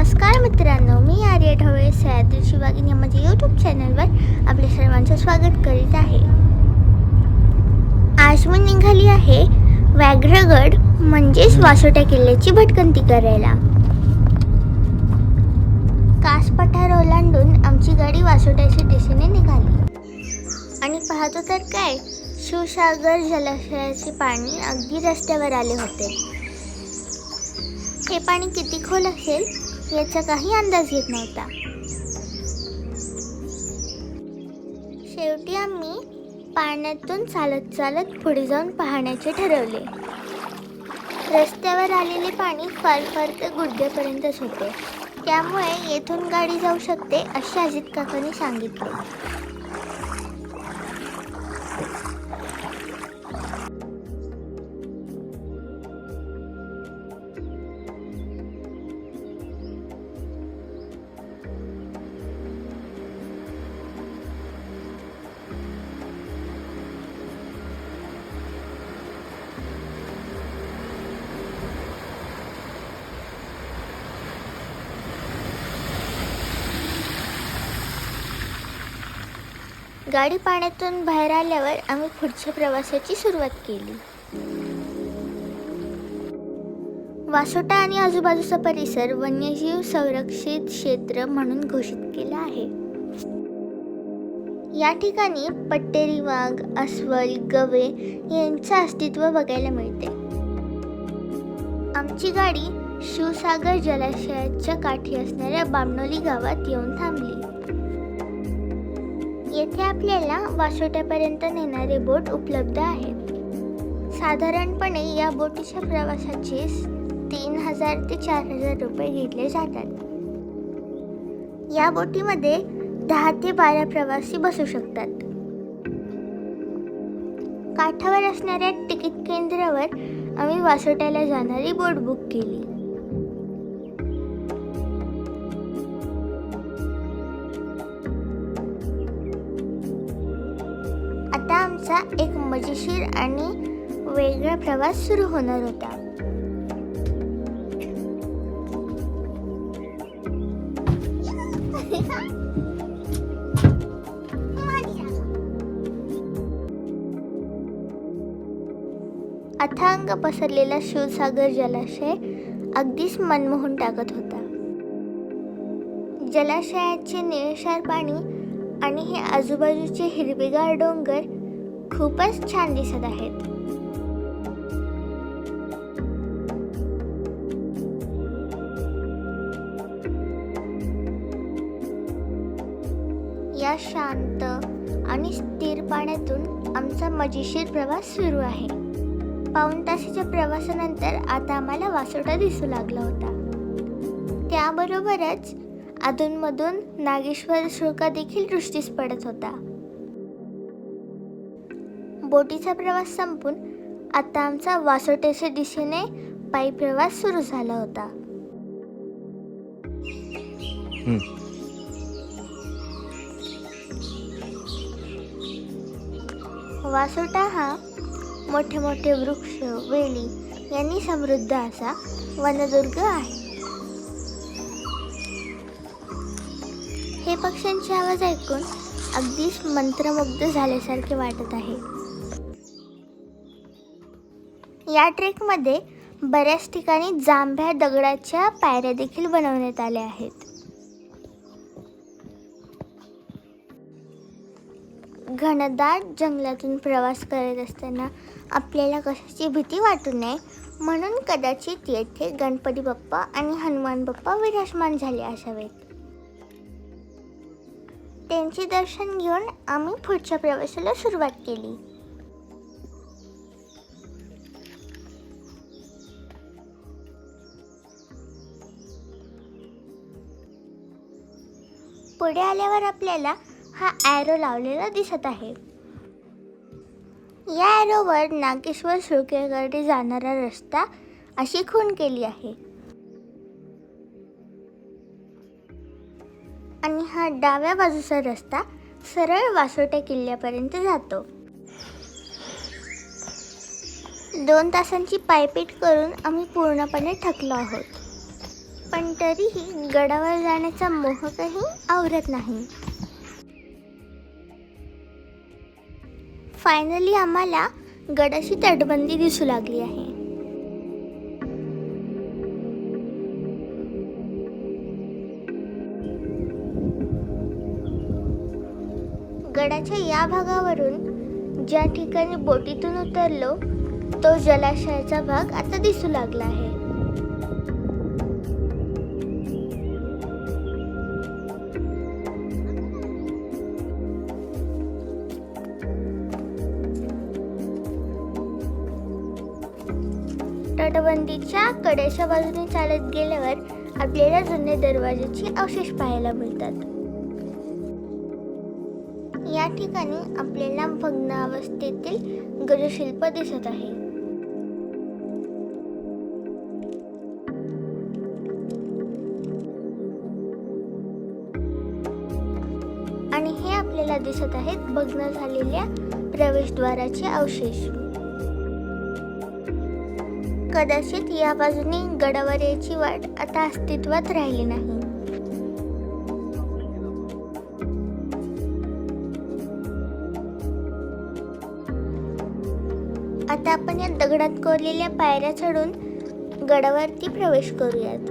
नमस्कार मित्रांनो, मी आर्या ढवळे सह्याद्री शिवागिनी माझ्या यूट्यूब चॅनलवर आपल्या सर्वांचं स्वागत करीत आहे. आज मी निघाली आहे व्याघ्रगड म्हणजेच वासोटा किल्ल्याची भटकंती करायला. कास पठार ओलांडून आमची गाडी वासोट्याच्या दिशेने निघाली आणि पाहतो तर काय, शिवसागर जलाशयाचे पाणी अगदी रस्त्यावर आले होते. हे पाणी किती खोल असेल याचा काही अंदाज येत नव्हता. शेवटी आम्ही पाण्यातून चालत चालत पुढे जाऊन पाहण्याचे ठरवले. रस्त्यावर आलेले पाणी फार फार तर गुडघ्यापर्यंतच होते, त्यामुळे येथून गाडी जाऊ शकते असे अजित काकांनी सांगितले. गाडी पाण्यातून बाहेर आल्यावर आम्ही पुढच्या प्रवासाची सुरुवात केली. वासोटा आणि आजूबाजूचा परिसर वन्यजीव संरक्षित क्षेत्र म्हणून घोषित केला आहे. या ठिकाणी पट्टेरी वाघ, अस्वल, गवे यांचे अस्तित्व बघायला मिळते. आमची गाडी शिवसागर जलाशयाच्या काठी असणाऱ्या बामणोली गावात येऊन थांबली. येथे आपल्याला वासोट्यापर्यंत नेणारे बोट उपलब्ध आहेत. साधारणपणे या बोटीच्या प्रवासाचे 3000 ते 4000 रुपये घेतले जातात. या बोटीमध्ये 10 ते 12 प्रवासी बसू शकतात. काठावर असणाऱ्या तिकीट केंद्रावर आम्ही वासोट्याला जाणारी बोट बुक केली. आता आमचा एक मजेशीर आणि वेगळा प्रवास सुरू होणार होता. अथांग पसरलेला शिवसागर जलाशय अगदीच मनमोहून टाकत होता. जलाशयाचे निळशार पाणी आणि हे आजूबाजूचे हिरवेगार डोंगर खूपच छान दिसत आहेत. या शांत आणि स्थिर पाण्यातून आमचा मजेशीर प्रवास सुरू आहे. पाऊण तासाच्या प्रवासानंतर आता आम्हाला वासोटा दिसू लागला होता. त्याबरोबरच अधूनमधून नागेश्वर शुल्का देखील दृष्टीस पडत होता. बोटीचा प्रवास संपून आता आमचा वासोट्याच्या दिशेने पायी प्रवास सुरू झाला होता. वासोटा हा मोठे मोठे वृक्ष, वेली यांनी समृद्ध असा वनदुर्ग आहे. हे पक्ष्यांचे आवाज ऐकून अगदीच मंत्रमुग्ध झाल्यासारखे वाटत आहे. या ट्रेकमध्ये बऱ्याच ठिकाणी जांभ्या दगडाच्या पायऱ्या देखील बनवण्यात आल्या आहेत. घनदाट जंगलातून प्रवास करत असताना आपल्याला कशाची भीती वाटू नये म्हणून कदाचित येथे गणपती बाप्पा आणि हनुमान बाप्पा विराजमान झाले असावेत. त्यांचे दर्शन घेऊन आम्ही पुढच्या प्रवासाला सुरुवात केली. पुढे आल्यावर आपल्याला हा ॲरो लावलेला दिसत आहे. या ॲरोवर नागेश्वर शुल्केकडे जाणारा रस्ता अशी खूण केली आहे आणि हा डाव्या बाजूचा रस्ता सरळ वासोटा किल्ल्यापर्यंत जातो. 2 तासांची पायपीट करून आम्ही पूर्णपणे थकलो आहोत. पण तरीही गडावर जाण्याचा मोह काही आवरत नाही. फायनली आम्हाला गडाची तटबंदी दिसू लागली आहे. गडाच्या या भागावरून ज्या ठिकाणी बोटीतून उतरलो तो जलाशयाचा भाग आता दिसू लागला आहे. तटबंदीच्या कडेच्या बाजूने चालत गेल्यावर आपल्याला जुने दरवाजाचे अवशेष पाहायला मिळतात. या ठिकाणी आपल्याला भग्न अवस्थेतील गजशिल्प दिसत आहे. आणि हे आपल्याला दिसत आहेत भग्न झालेल्या प्रवेशद्वाराचे अवशेष. कदाचित या बाजूने गडावर यायची वाट आता अस्तित्वात राहिली नाही. आता आपण या दगडात कोरलेल्या पायऱ्या चढून गडावरती प्रवेश करूयात.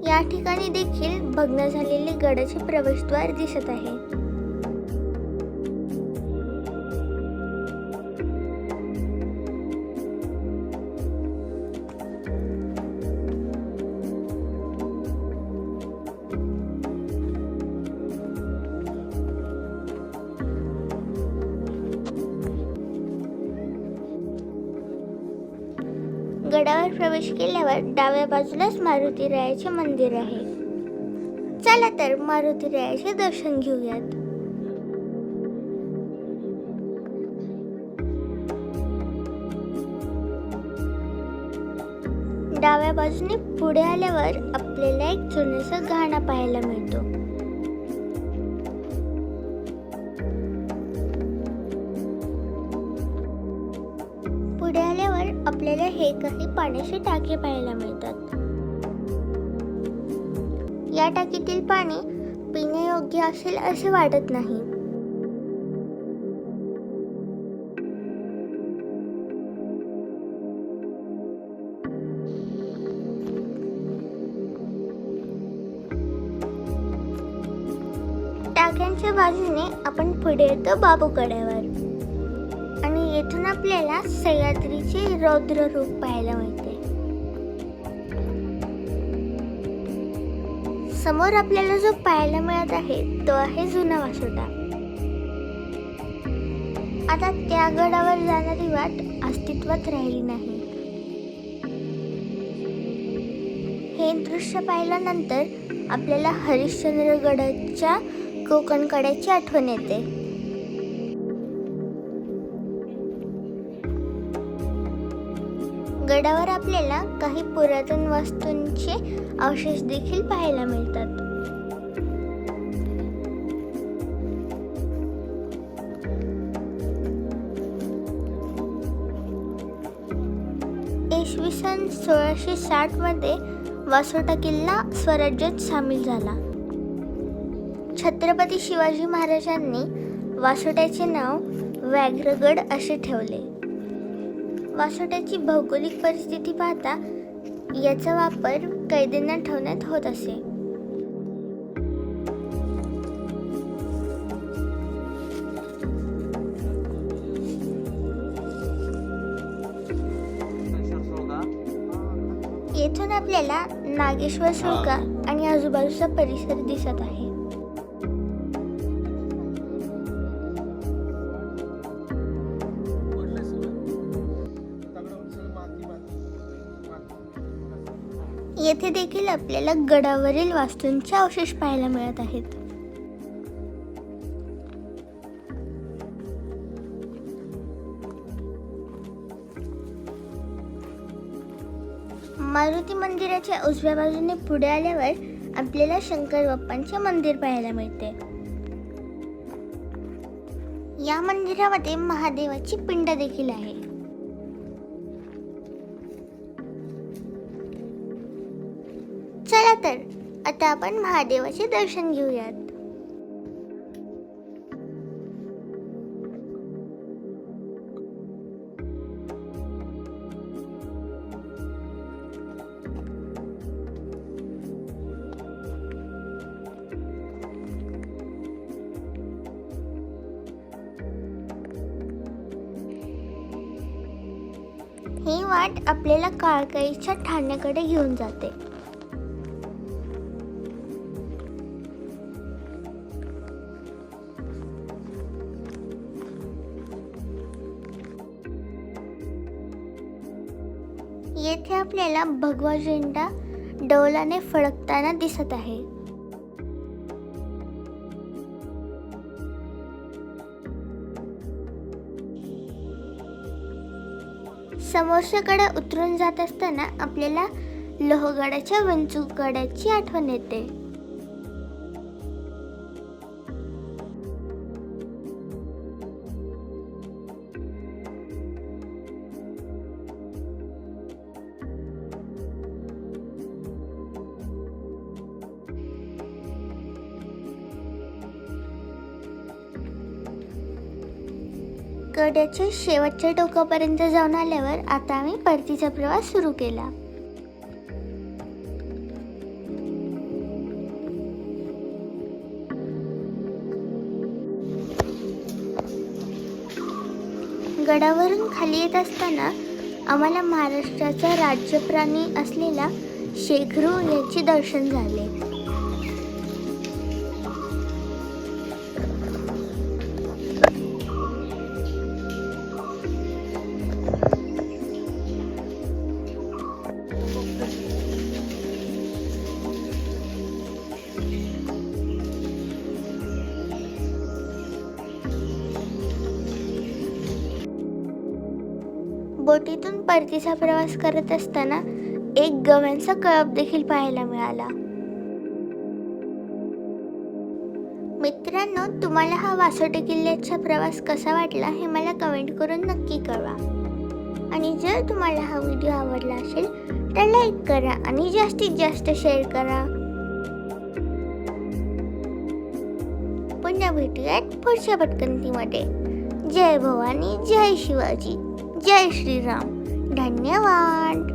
या ठिकाणी देखील भग्न झालेले गडाचे प्रवेशद्वार दिसत आहे. गडावर प्रवेश केल्यावर डाव्या बाजूलाच मारुतीरायाचे मंदिर आहे. चला तर मारुतीरायाचे दर्शन घेऊयात. डाव्या बाजूने पुढे आल्यावर आपल्याला एक जुनेसा घाणा पाहायला मिळतो. पुढे आल्यावर आपल्याला हे काही पाण्याचे टाके पाहायला मिळतात. या टाकीतील पाणी पिण्यायोग्य असेल असे वाटत नाही. टाक्यांच्या बाजूने आपण पुढे येतो बाबूकड्यावर आणि येथून आपल्याला सह्याद्रीचे रौद्र रूप पाहायला मिळते. समोर आपल्याला जो पाहायला मिळत आहे तो आहे जुना वासोटा. आता त्या गडावर जाणारी वाट अस्तित्वात राहिली नाही. हे दृश्य पाहिल्यानंतर आपल्याला हरिश्चंद्रगडाच्या कोकण कड्याची आठवण येते. गडावर आपल्याला काही पुरातन वस्तूंचे अवशेष देखील पाहायला मिळतात. इसवी सन 1660 मध्ये वासोटा किल्ला स्वराज्यात सामील झाला. छत्रपती शिवाजी महाराजांनी वासोट्याचे नाव व्याघ्रगड असे ठेवले. वासोट्याची भौगोलिक परिस्थिती पाहता याचा वापर कैद्यांना ठेवण्यात होत असे. येथून आपल्याला नागेश्वर सुळका आणि आजूबाजूचा परिसर दिसत आहे. येथे देखील आपल्याला गडावरील वास्तूंचे अवशेष पाहायला मिळत आहेत. मारुती मंदिराच्या उजव्या बाजूने पुढे आल्यावर आपल्याला शंकर बाप्पांचे मंदिर पाहायला मिळते. या मंदिरामध्ये महादेवाची पिंड देखील आहे. चला तर आता आपण महादेवाचे दर्शन घेऊयात. ही वाट आपल्याला काळकाईच्या ठाण्याकडे घेऊन जाते. येथे आपल्याला भगवा झेंडा डौलाने फडकताना दिसत आहे. समोरच्याकडे उतरून जात असताना आपल्याला लोहगडाच्या विंचूगडाची आठवण येते. गडाच्या शेवटच्या टोकापर्यंत जाऊन आल्यावर आता आम्ही परतीचा प्रवास सुरू केला. गडावरून खाली येत असताना आम्हाला महाराष्ट्राचा राज्य प्राणी असलेला शेघ्रू याचे दर्शन झाले. बोटीतून परतीचा प्रवास करत असताना एक गव्यांचा कळप देखील पाहायला मिळाला. मित्रांनो, तुम्हाला हा वासोटी किल्ल्याचा प्रवास कसा वाटला हे मला कमेंट करून नक्की कळवा. आणि जर तुम्हाला हा व्हिडिओ आवडला असेल तर लाईक करा आणि जास्तीत जास्त शेअर करा. पुन्हा भेटूयात पुढच्या भटकंतीमध्ये. जय भवानी, जय शिवाजी, जय श्रीराम. धन्यवाद.